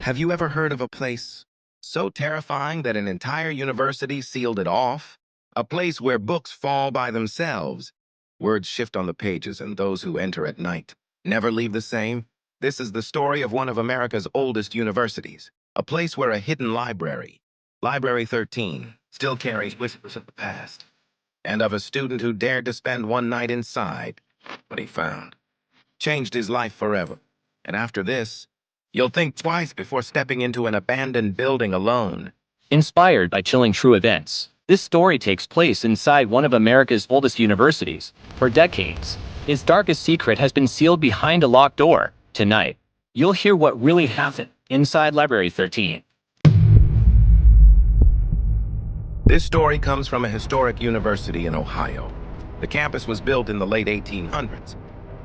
Have you ever heard of a place so terrifying that an entire university sealed it off? A place where books fall by themselves. Words shift on the pages, and those who enter at night never leave the same. This is the story of one of America's oldest universities, a place where a hidden library, Library 13, still carries whispers of the past, and of a student who dared to spend one night inside. What he found changed his life forever. And after this, you'll think twice before stepping into an abandoned building alone. Inspired by chilling true events, this story takes place inside one of America's oldest universities. For decades, its darkest secret has been sealed behind a locked door. Tonight, you'll hear what really happened inside Library 13. This story comes from a historic university in Ohio. The campus was built in the late 1800s,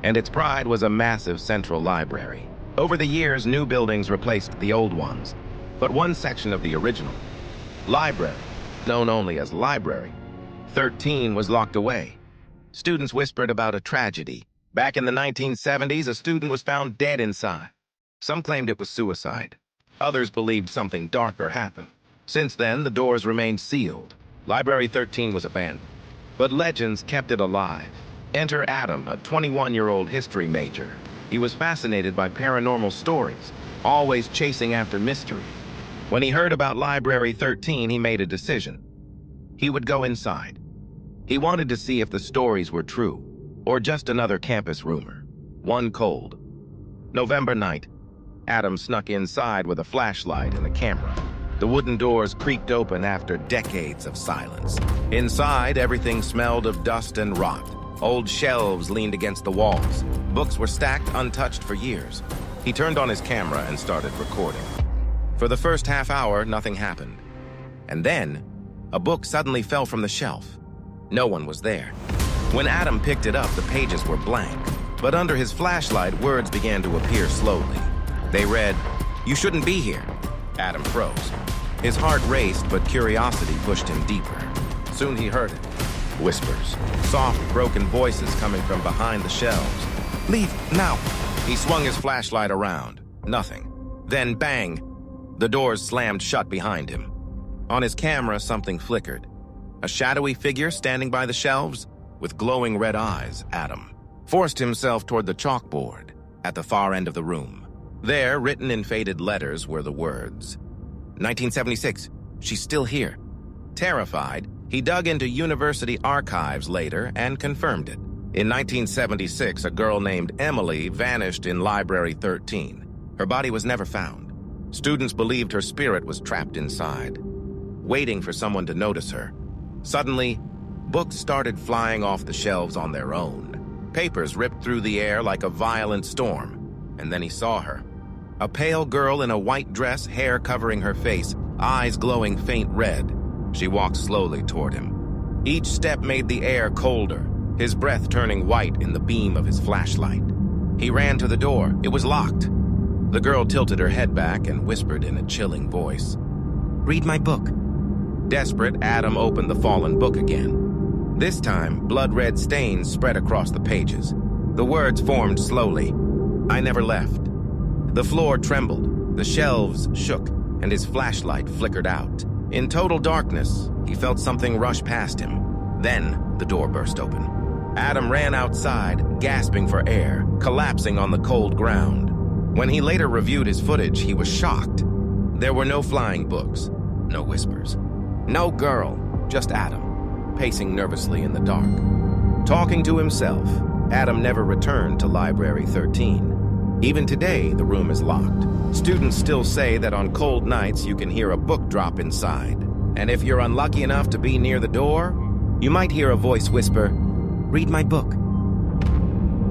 and its pride was a massive central library. Over the years, new buildings replaced the old ones, but one section of the original library, known only as Library 13, was locked away. Students whispered about a tragedy. Back in the 1970s, a student was found dead inside. Some claimed it was suicide. Others believed something darker happened. Since then, the doors remained sealed. Library 13 was abandoned, but legends kept it alive. Enter Adam, a 21-year-old history major. He was fascinated by paranormal stories, always chasing after mystery. When he heard about Library 13, he made a decision. He would go inside. He wanted to see if the stories were true, or just another campus rumor. One cold November night, Adam snuck inside with a flashlight and a camera. The wooden doors creaked open after decades of silence. Inside, everything smelled of dust and rot. Old shelves leaned against the walls. Books were stacked untouched for years. He turned on his camera and started recording. For the first half hour, nothing happened. And then, a book suddenly fell from the shelf. No one was there. When Adam picked it up, the pages were blank. But under his flashlight, words began to appear slowly. They read, "You shouldn't be here." Adam froze. His heart raced, but curiosity pushed him deeper. Soon he heard it. Whispers. Soft, broken voices coming from behind the shelves. "Leave, now!" He swung his flashlight around. Nothing. Then bang! The doors slammed shut behind him. On his camera, something flickered. A shadowy figure standing by the shelves with glowing red eyes. Adam forced himself toward the chalkboard at the far end of the room. There, written in faded letters, were the words, 1976, she's still here. Terrified, he dug into university archives later and confirmed it. In 1976, a girl named Emily vanished in Library 13. Her body was never found. Students believed her spirit was trapped inside, waiting for someone to notice her. Suddenly, books started flying off the shelves on their own. Papers ripped through the air like a violent storm. And then he saw her. A pale girl in a white dress, hair covering her face, eyes glowing faint red. She walked slowly toward him. Each step made the air colder, his breath turning white in the beam of his flashlight. He ran to the door. It was locked. The girl tilted her head back and whispered in a chilling voice, "Read my book." Desperate, Adam opened the fallen book again. This time, blood-red stains spread across the pages. The words formed slowly. "I never left." The floor trembled, the shelves shook, and his flashlight flickered out. In total darkness, he felt something rush past him. Then, the door burst open. Adam ran outside, gasping for air, collapsing on the cold ground. When he later reviewed his footage, he was shocked. There were no flying books, no whispers, no girl, just Adam, pacing nervously in the dark. Talking to himself, Adam never returned to Library 13. Even today, the room is locked. Students still say that on cold nights you can hear a book drop inside. And if you're unlucky enough to be near the door, you might hear a voice whisper, "Read my book."